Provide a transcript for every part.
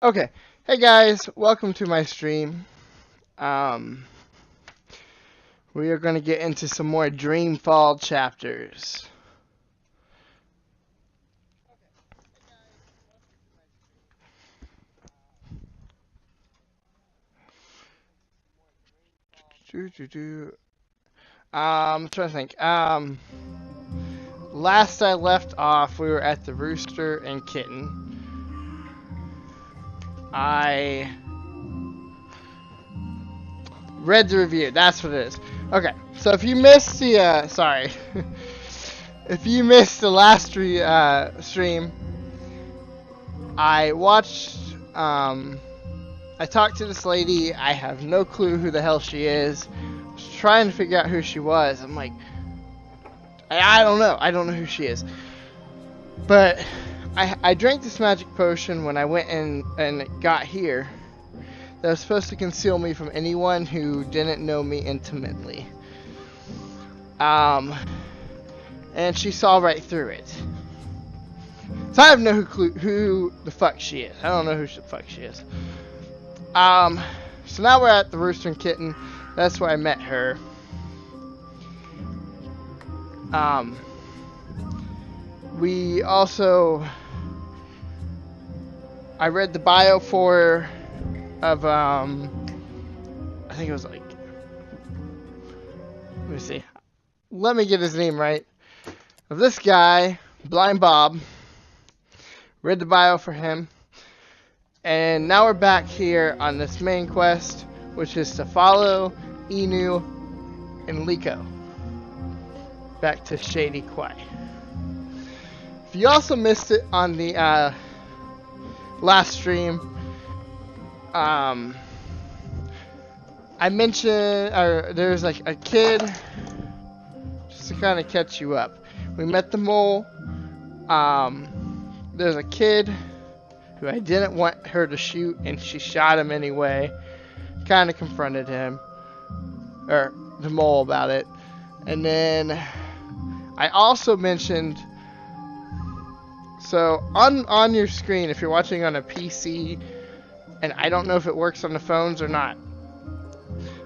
Okay. Hey guys, welcome to my stream. Um, we are going to get into some more Dreamfall chapters. I'm trying to think. Last I left off, we were at the Rooster and Kitten. I read the review. That's what it is. Okay, so if you missed the, sorry. If you missed the last stream, I watched, I talked to this lady. I have no clue who the hell she is. I was trying to figure out who she was. I'm like, I don't know. I don't know who she is. But I drank this magic potion when I went in and got here. That was supposed to conceal me from anyone who didn't know me intimately. And she saw right through it. So I have no clue who the fuck she is. I don't know who the fuck she is. So now we're at the Rooster and Kitten. That's where I met her. We also, I read the bio for, of, I think it was like, let me see. Let me get his name right. Of this guy, Blind Bob. Read the bio for him. And now we're back here on this main quest, which is to follow Inu and Liko back to Shady Quay. If you also missed it on the last stream, I mentioned, or there's like a kid, just to kind of catch you up. We met the mole. There's a kid who I didn't want her to shoot, and she shot him anyway. Kind of confronted him, or the mole, about it. And then I also mentioned, so on your screen, if you're watching on a PC, and I don't know if it works on the phones or not,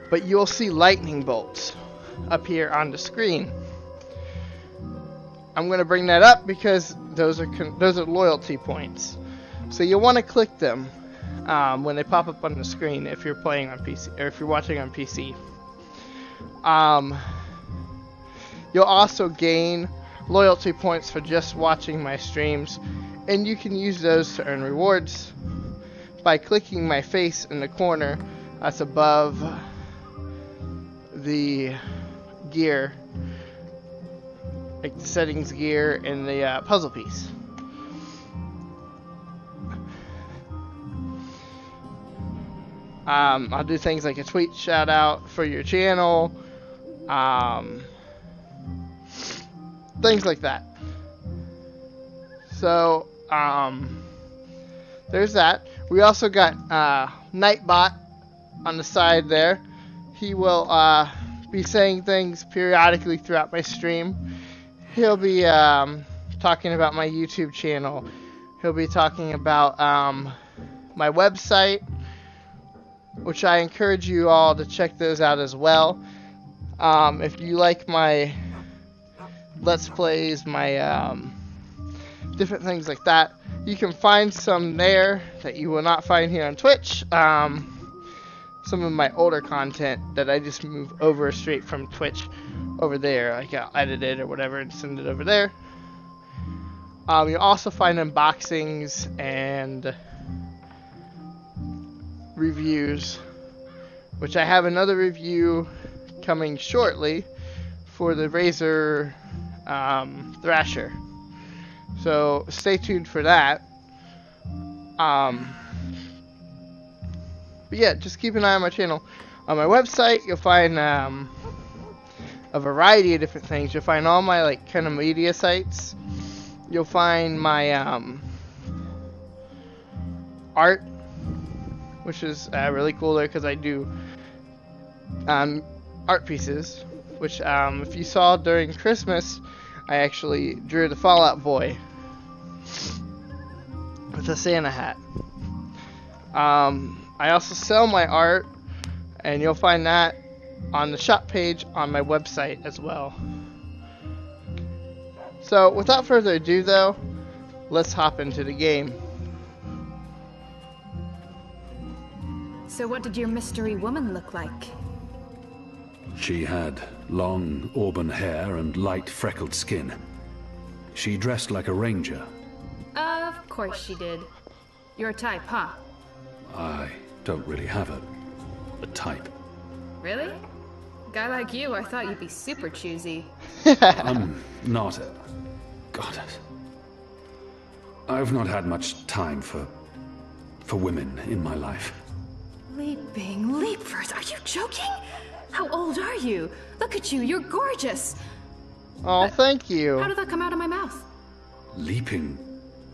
but you'll see lightning bolts up here on the screen. I'm going to bring that up because those are loyalty points. So you'll want to click them when they pop up on the screen if you're playing on PC, or if you're watching on PC. You'll also gain loyalty points for just watching my streams, and you can use those to earn rewards by clicking my face in the corner that's above the gear, like the settings gear in the puzzle piece. I'll do things like a tweet shout out for your channel, things like that. So there's that. We also got Nightbot on the side there. He will be saying things periodically throughout my stream. He'll be talking about my YouTube channel. He'll be talking about my website, which I encourage you all to check those out as well. If you like my Let's Plays, my different things like that, you can find some there that you will not find here on Twitch. Some of my older content that I just move over straight from Twitch over there. Like I'll edit it or whatever and send it over there. You'll also find unboxings and reviews, which I have another review coming shortly for the Razer Thrasher. So stay tuned for that. But yeah, just keep an eye on my channel. On my website, you'll find a variety of different things. You'll find all my like kind of media sites. You'll find my art, which is really cool there because I do art pieces. Which if you saw during Christmas, I actually drew the Fallout Boy with a Santa hat. I also sell my art, and you'll find that on the shop page on my website as well. So without further ado though, let's hop into the game. So what did your mystery woman look like? She had long auburn hair and light freckled skin. She dressed like a ranger. Of course she did. Your type, huh? I don't really have a type. Really? Guy like you, I thought you'd be super choosy. I'm not a... God. I've not had much time for women in my life. Leaping leapers, are you joking? How old are you? Look at you, you're gorgeous. Oh, thank you. How did that come out of my mouth? Leaping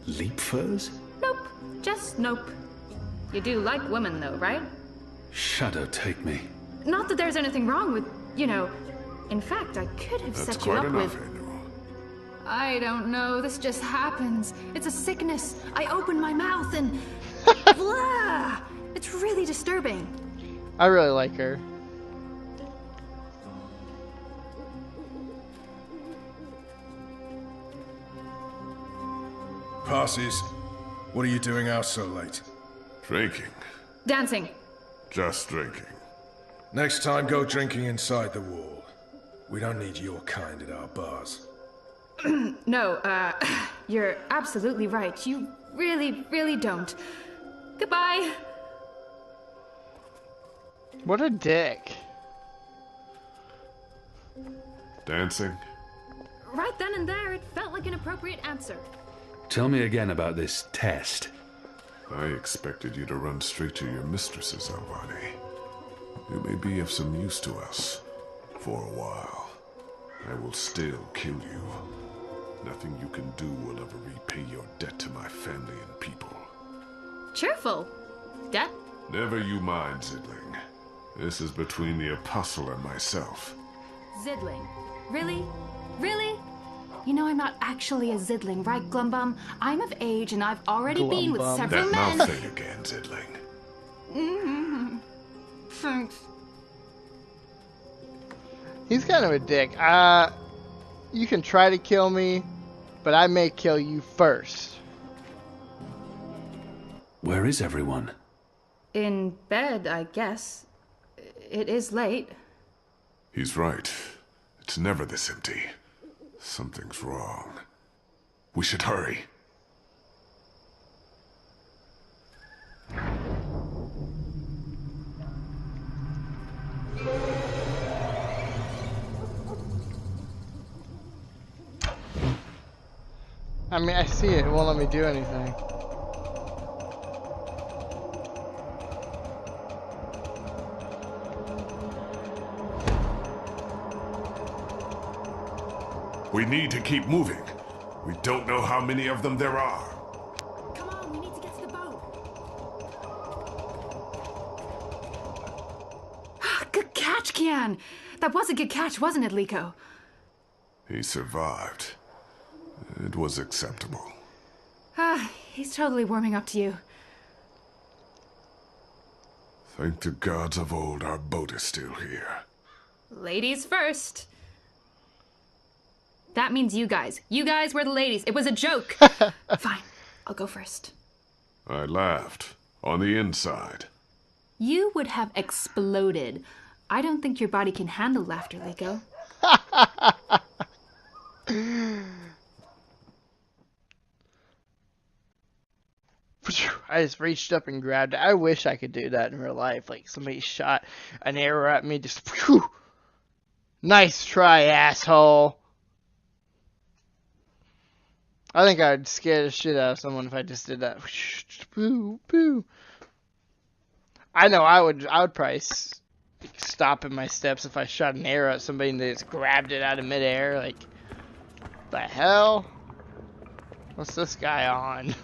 leapfurs? Nope, just nope. You do like women though, right? Shadow take me. Not that there's anything wrong with, you know... In fact, I could have set you up with... I don't know, this just happens. It's a sickness. I open my mouth and... blah! It's really disturbing. I really like her. Parsies, what are you doing out so late? Drinking. Dancing. Just drinking. Next time, go drinking inside the wall. We don't need your kind at our bars. No, you're absolutely right. You really, really don't. Goodbye. What a dick. Dancing? Right then and there, it felt like an appropriate answer. Tell me again about this test. I expected you to run straight to your mistresses, Alvani. You may be of some use to us. For a while. I will still kill you. Nothing you can do will ever repay your debt to my family and people. Cheerful. Debt? Never you mind, Zidling. This is between the Apostle and myself. Zidling. Really? Really? You know I'm not actually a Zidling, right, Glumbum? I'm of age and I've already been with several That men... mouth thing again, Zidling. Mm-hmm. Thanks. He's kind of a dick. You can try to kill me, but I may kill you first. Where is everyone? In bed, I guess. It is late. He's right. It's never this empty. Something's wrong. We should hurry. I mean, I see it. It won't let me do anything. We need to keep moving. We don't know how many of them there are. Come on, we need to get to the boat. Good catch, Kian. That was a good catch, wasn't it, Liko? He survived. It was acceptable. He's totally warming up to you. Thank the gods of old our boat is still here. Ladies first. That means you guys. You guys were the ladies. It was a joke. Fine, I'll go first. I laughed. On the inside. You would have exploded. I don't think your body can handle laughter, Liko. I just reached up and grabbed it. I wish I could do that in real life. Like somebody shot an arrow at me, just whew. Nice try, asshole. I think I'd scare the shit out of someone if I just did that. Boo, boo. I know I would probably stop in my steps if I shot an arrow at somebody and they just grabbed it out of midair. Like, the hell? What's this guy on?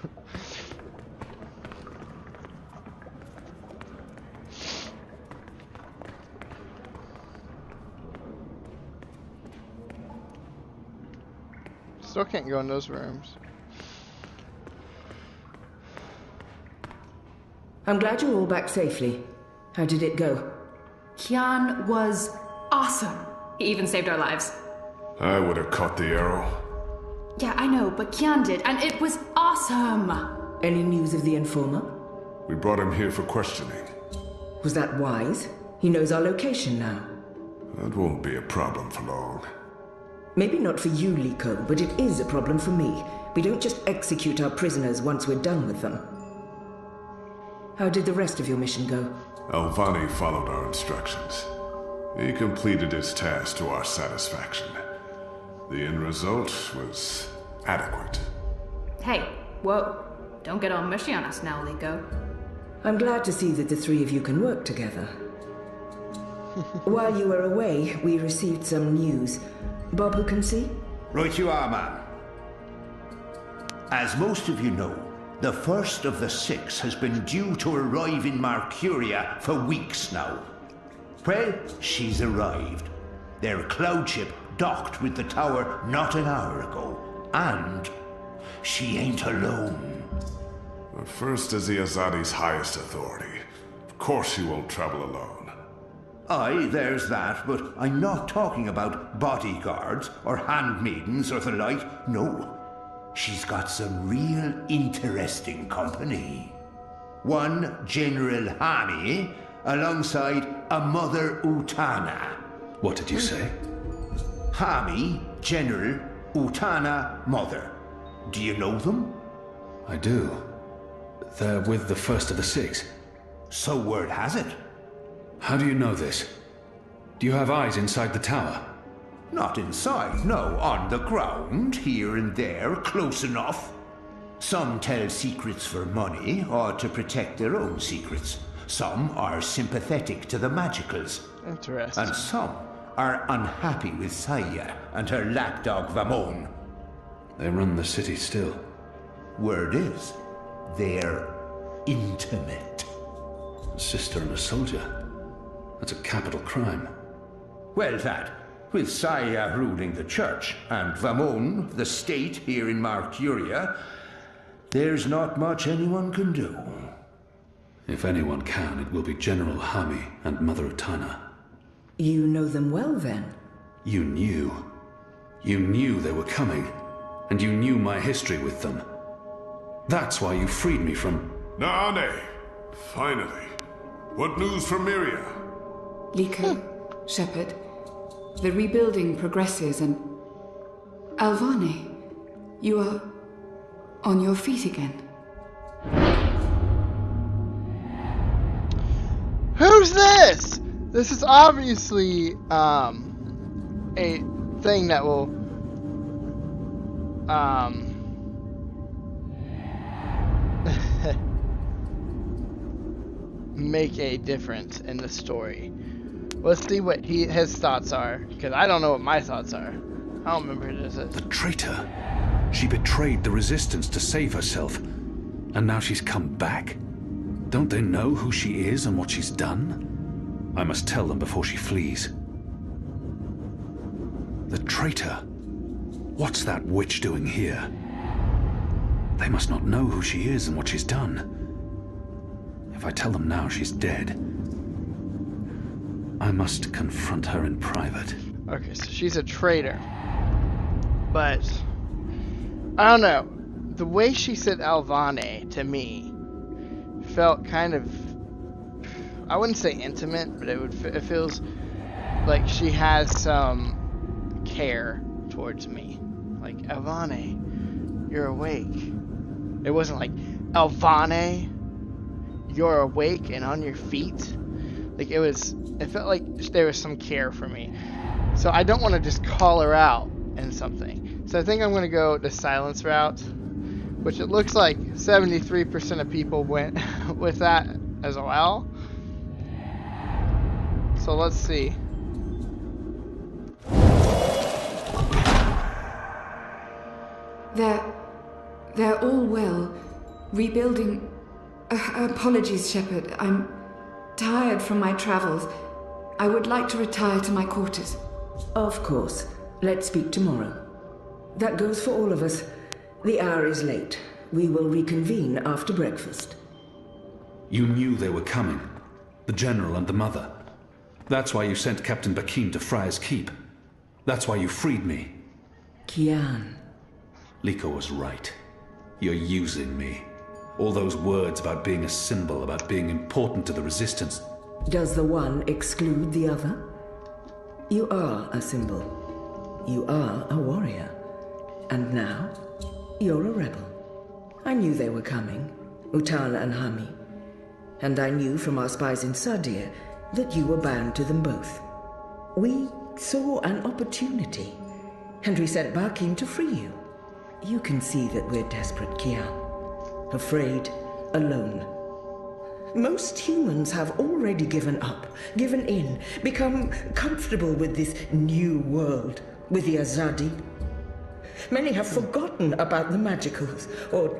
Still can't go in those rooms. I'm glad you're all back safely. How did it go? Kian was awesome. He even saved our lives. I would have caught the arrow. Yeah, I know, but Kian did, and it was awesome! Any news of the informer? We brought him here for questioning. Was that wise? He knows our location now. That won't be a problem for long. Maybe not for you, Liko, but it is a problem for me. We don't just execute our prisoners once we're done with them. How did the rest of your mission go? Alvani followed our instructions. He completed his task to our satisfaction. The end result was adequate. Hey, whoa. Don't get all mushy on us now, Liko. I'm glad to see that the three of you can work together. While you were away, we received some news. Bob, who can see? Right you are, man. As most of you know, the first of the 6 has been due to arrive in Mercuria for weeks now. Well, she's arrived. Their cloud ship docked with the tower not an hour ago. And she ain't alone. The first is the Azadi's highest authority. Of course she won't travel alone. Aye, there's that, but I'm not talking about bodyguards or handmaidens or the like. No. She's got some real interesting company. One General Hani, alongside a Mother Utana. What did you say? Hami, General, Utana, Mother. Do you know them? I do. They're with the first of the 6. So word has it. How do you know this? Do you have eyes inside the tower? Not inside, no. On the ground, here and there, close enough. Some tell secrets for money, or to protect their own secrets. Some are sympathetic to the magicals. Interesting. And some are unhappy with Saya and her lapdog Vamon. They run the city still. Word is, they're intimate. A sister and a soldier. That's a capital crime. Well, that, with Saya ruling the church and Vamon, the state here in Mercuria, there's not much anyone can do. If anyone can, it will be General Hami and Mother Utana. You know them well, then? You knew. You knew they were coming. And you knew my history with them. That's why you freed me from... Naane! Finally. What news from Myria? Liko, Shepard, the rebuilding progresses and... Alvani, you are on your feet again. Who's this? This is obviously a thing that will make a difference in the story. Let's see what his thoughts are, because I don't know what my thoughts are. I don't remember who this is. The traitor. She betrayed the resistance to save herself. And now she's come back. Don't they know who she is and what she's done? I must tell them before she flees. The traitor? What's that witch doing here? They must not know who she is and what she's done. If I tell them now she's dead, I must confront her in private. Okay, so she's a traitor. But I don't know. The way she said Alvane to me felt kind of, I wouldn't say intimate, but it feels like she has some care towards me. Like, Alvane, you're awake. It wasn't like, Alvane, you're awake and on your feet. Like, it felt like there was some care for me. So I don't want to just call her out in something. So I think I'm going to go the silence route, which it looks like 73% of people went with that as well. So let's see. They're all well. Rebuilding... apologies, Shepard. I'm tired from my travels. I would like to retire to my quarters. Of course. Let's speak tomorrow. That goes for all of us. The hour is late. We will reconvene after breakfast. You knew they were coming. The General and the Mother. That's why you sent Captain Bakim to Friar's Keep. That's why you freed me. Kian. Liko was right. You're using me. All those words about being a symbol, about being important to the Resistance. Does the one exclude the other? You are a symbol. You are a warrior. And now, you're a rebel. I knew they were coming, Utala and Hami. And I knew from our spies in Sadir that you were bound to them both. We saw an opportunity, and we sent Bakim to free you. You can see that we're desperate, Kian. Afraid, alone. Most humans have already given up, given in, become comfortable with this new world, with the Azadi. Many have forgotten about the magicals, or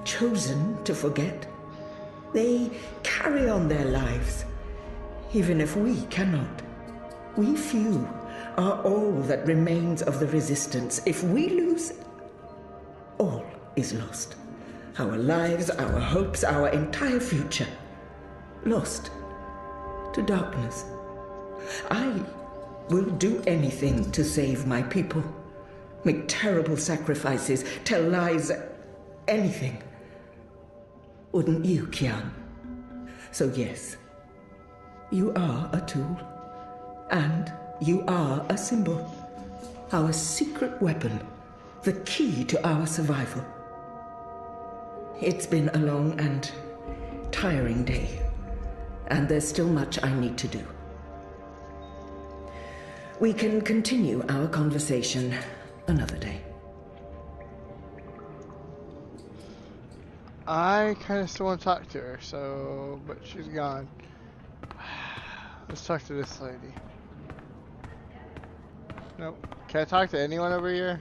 chosen to forget. They carry on their lives, even if we cannot. We few are all that remains of the Resistance. If we lose, all is lost. Our lives, our hopes, our entire future. Lost to darkness. I will do anything to save my people. Make terrible sacrifices, tell lies, anything. Wouldn't you, Kian? So yes, you are a tool. And you are a symbol. Our secret weapon. The key to our survival. It's been a long and tiring day. And there's still much I need to do. We can continue our conversation another day. I kind of still want to talk to her, but she's gone. Let's talk to this lady. Nope. Can I talk to anyone over here?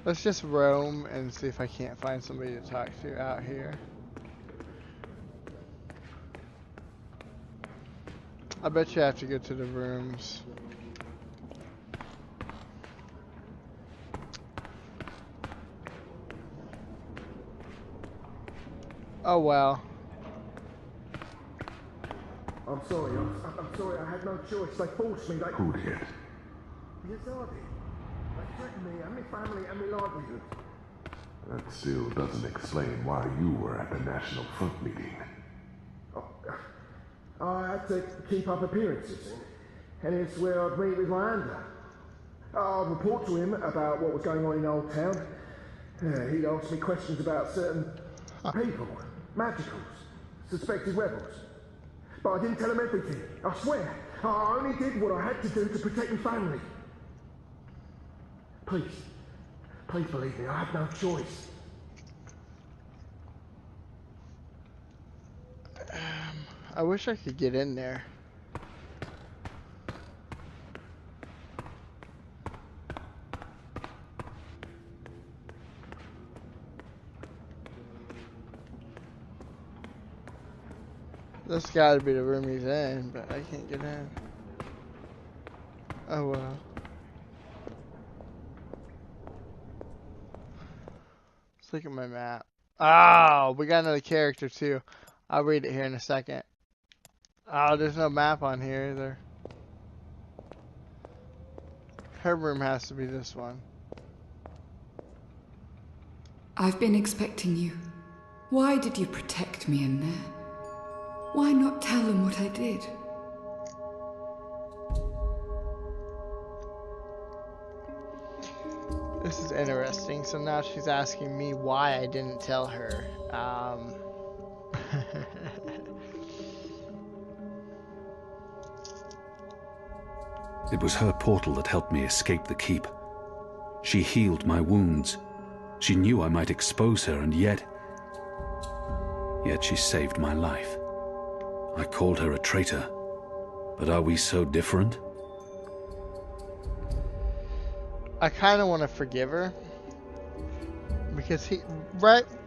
Let's just roam and see if I can't find somebody to talk to out here. I bet you have to go to the rooms. Oh well. I'm sorry, I'm sorry, I had no choice. They forced me, Who did? The Azadi. They threatened me and my family and my livelihood. That still doesn't explain why you were at the National Front meeting. I had to keep up appearances, and it's where I'd meet with Miranda. I'd report to him about what was going on in Old Town. He'd ask me questions about certain people, magicals, suspected rebels. But I didn't tell him everything, I swear. I only did what I had to do to protect my family. Please believe me, I had no choice. I wish I could get in there. This gotta be the room he's in, but I can't get in. Oh well. Let's look at my map. Oh, we got another character too. I'll read it here in a second. Oh, there's no map on here either. Her room has to be this one. I've been expecting you. Why did you protect me in there? Why not tell them what I did? This is interesting. So now she's asking me why I didn't tell her. It was her portal that helped me escape the keep. She healed my wounds. She knew I might expose her, and yet she saved my life. I called her a traitor, but are we so different? I kind of want to forgive her because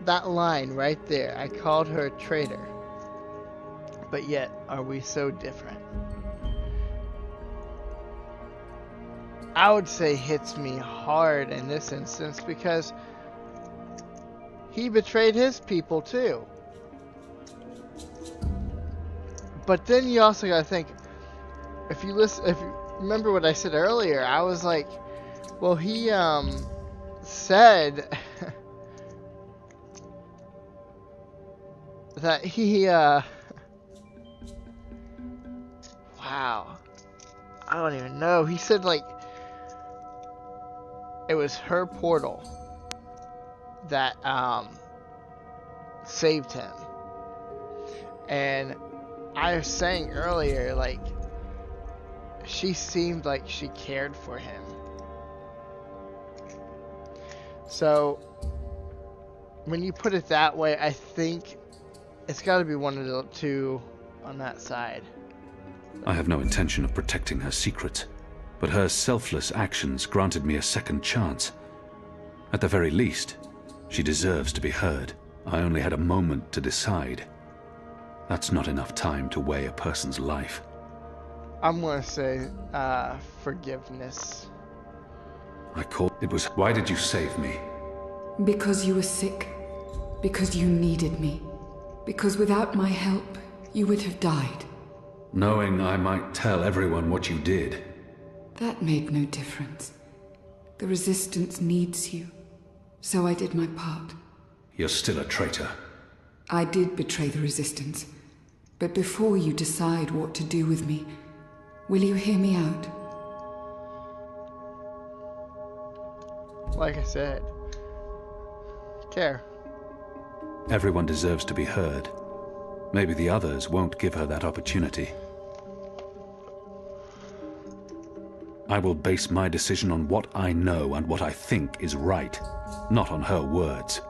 that line right there, I called her a traitor, but yet are we so different? I would say hits me hard in this instance because he betrayed his people too. But then you also gotta think, if you remember what I said earlier, I was like, well, he said that he wow, I don't even know. He said like it was her portal that saved him. And I was saying earlier, like, she seemed like she cared for him. So when you put it that way, I think it's got to be one of the two on that side. I have no intention of protecting her secrets, but her selfless actions granted me a second chance. At the very least, she deserves to be heard. I only had a moment to decide. That's not enough time to weigh a person's life. I'm going to say forgiveness. Why did you save me? Because you were sick. Because you needed me. Because without my help, you would have died. Knowing I might tell everyone what you did. That made no difference. The Resistance needs you. So I did my part. You're still a traitor. I did betray the Resistance. But before you decide what to do with me, will you hear me out? Like I said, care. Everyone deserves to be heard. Maybe the others won't give her that opportunity. I will base my decision on what I know and what I think is right, not on her words.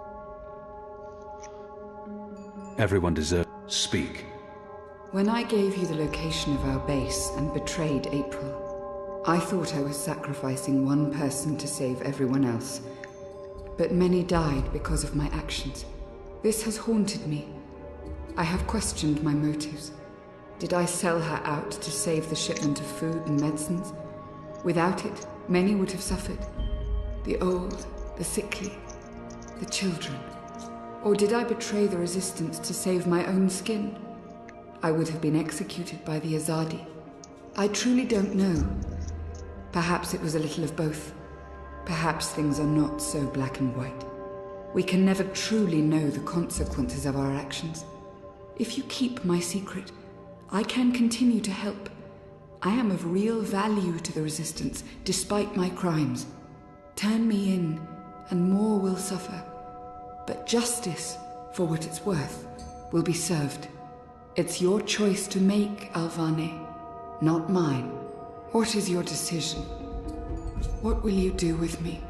Everyone deserves... Speak. When I gave you the location of our base and betrayed April, I thought I was sacrificing one person to save everyone else. But many died because of my actions. This has haunted me. I have questioned my motives. Did I sell her out to save the shipment of food and medicines? Without it, many would have suffered. The old, the sickly, the children. Or did I betray the Resistance to save my own skin? I would have been executed by the Azadi. I truly don't know. Perhaps it was a little of both. Perhaps things are not so black and white. We can never truly know the consequences of our actions. If you keep my secret, I can continue to help. I am of real value to the Resistance, despite my crimes. Turn me in, and more will suffer. But justice, for what it's worth, will be served. It's your choice to make, Alvane, not mine. What is your decision? What will you do with me?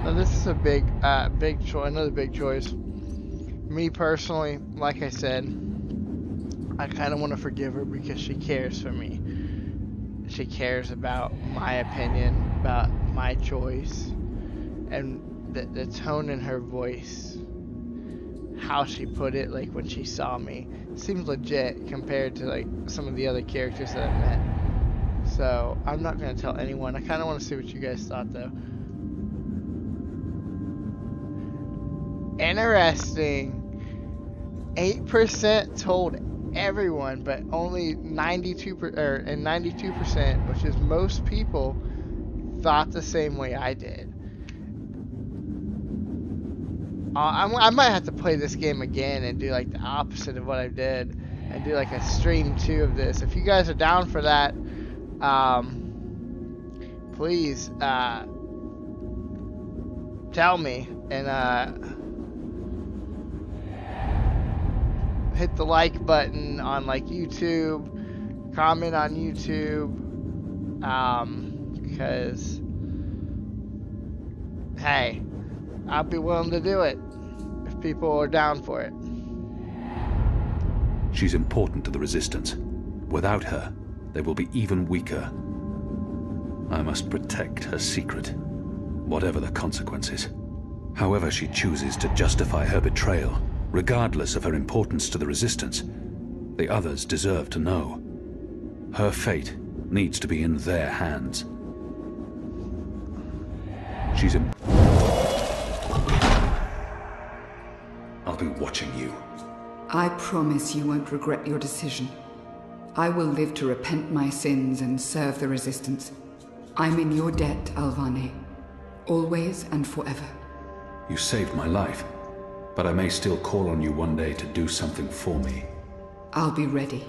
Now this is a big choice, another big choice. Me personally, like I said, I kind of want to forgive her because she cares for me. She cares about my opinion, about my choice, and the tone in her voice, how she put it, like when she saw me, seems legit compared to like some of the other characters that I've met. So I'm not going to tell anyone. I kind of want to see what you guys thought though. Interesting. 8% told everyone, but only 92%, which is most people, thought the same way I did. I might have to play this game again and do like the opposite of what I did, and do like a stream 2 of this. If you guys are down for that, please tell me, and hit the like button on like YouTube, comment on YouTube, because hey, I'll be willing to do it if people are down for it. She's important to the Resistance. Without her, they will be even weaker. I must protect her secret, whatever the consequences. However she chooses to justify her betrayal, regardless of her importance to the Resistance, the others deserve to know. Her fate needs to be in their hands. She's in... I'll be watching you. I promise you won't regret your decision. I will live to repent my sins and serve the Resistance. I'm in your debt, Alvane. Always and forever. You saved my life, but I may still call on you one day to do something for me. I'll be ready.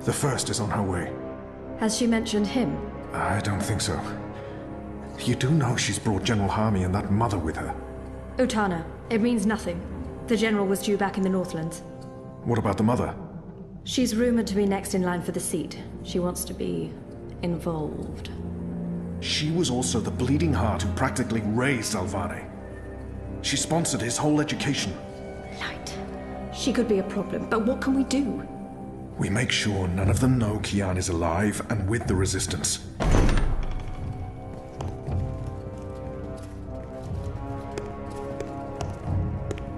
The First is on her way. Has she mentioned him? I don't think so. You do know she's brought General Harmy and that mother with her. Utana, it means nothing. The General was due back in the Northlands. What about the mother? She's rumored to be next in line for the seat. She wants to be involved. She was also the bleeding heart who practically raised Alvane. She sponsored his whole education. Light. She could be a problem, but what can we do? We make sure none of them know Kian is alive and with the Resistance.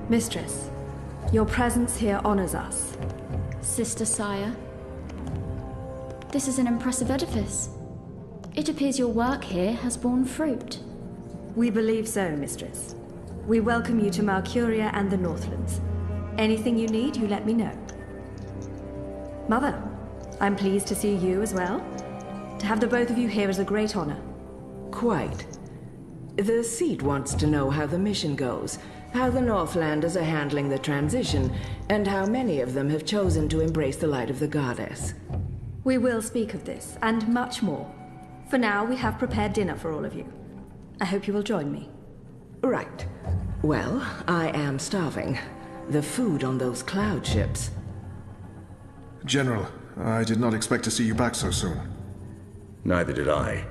Mistress, your presence here honors us. Sister Sire, this is an impressive edifice. It appears your work here has borne fruit. We believe so, Mistress. We welcome you to Malcuria and the Northlands. Anything you need, you let me know. Mother, I'm pleased to see you as well. To have the both of you here is a great honor. Quite. The seat wants to know how the mission goes, how the Northlanders are handling the transition, and how many of them have chosen to embrace the light of the goddess. We will speak of this, and much more. For now, we have prepared dinner for all of you. I hope you will join me. Right. Well, I am starving. The food on those cloud ships. General, I did not expect to see you back so soon. Neither did I.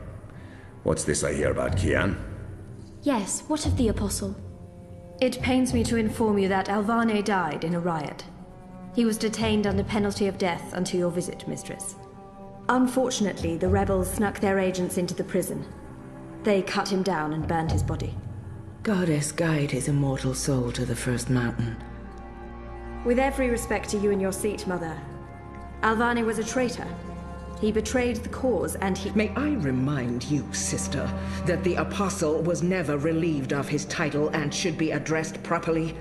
What's this I hear about Kian? Yes, what of the Apostle? It pains me to inform you that Alvane died in a riot. He was detained under penalty of death until your visit, Mistress. Unfortunately, the rebels snuck their agents into the prison. They cut him down and burned his body. Goddess guide his immortal soul to the First Mountain. With every respect to you and your seat, Mother, Alvane was a traitor. He betrayed the cause and he... May I remind you, sister, that the Apostle was never relieved of his title and should be addressed properly?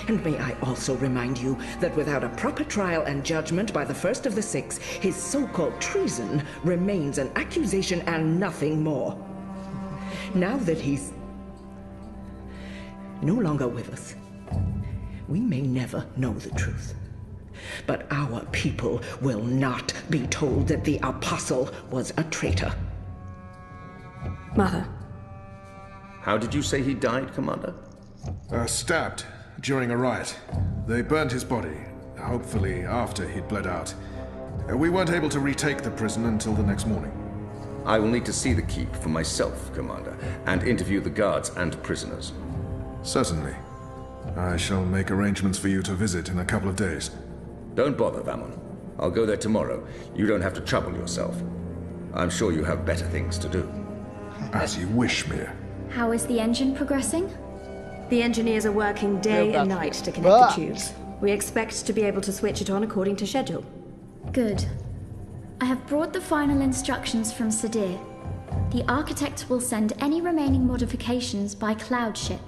And may I also remind you that without a proper trial and judgment by the first of the six, his so-called treason remains an accusation and nothing more. Now that he's no longer with us, we may never know the truth. But our people will not be told that the Apostle was a traitor. Mother. How did you say he died, Commander? Stabbed during a riot. They burned his body, hopefully after he'd bled out. We weren't able to retake the prison until the next morning. I will need to see the keep for myself, Commander, and interview the guards and prisoners. Certainly. I shall make arrangements for you to visit in a couple of days. Don't bother, Vamon. I'll go there tomorrow. You don't have to trouble yourself. I'm sure you have better things to do. As you wish, Mir. How is the engine progressing? The engineers are working day and night to connect the tubes. We expect to be able to switch it on according to schedule. Good. I have brought the final instructions from Sadir. The architect will send any remaining modifications by cloud ship.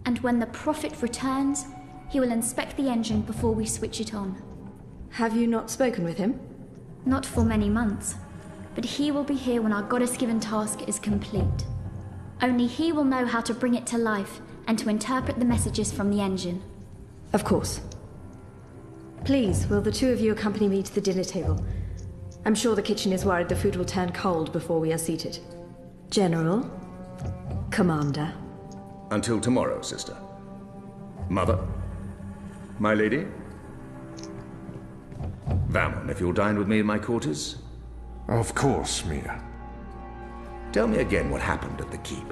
And when the Prophet returns, he will inspect the engine before we switch it on. Have you not spoken with him? Not for many months, but he will be here when our goddess-given task is complete. Only he will know how to bring it to life and to interpret the messages from the engine. Of course. Please, will the two of you accompany me to the dinner table? I'm sure the kitchen is worried the food will turn cold before we are seated. General, Commander. Until tomorrow, sister. Mother? My lady? Vamon, if you'll dine with me in my quarters? Of course, Mia. Tell me again what happened at the keep.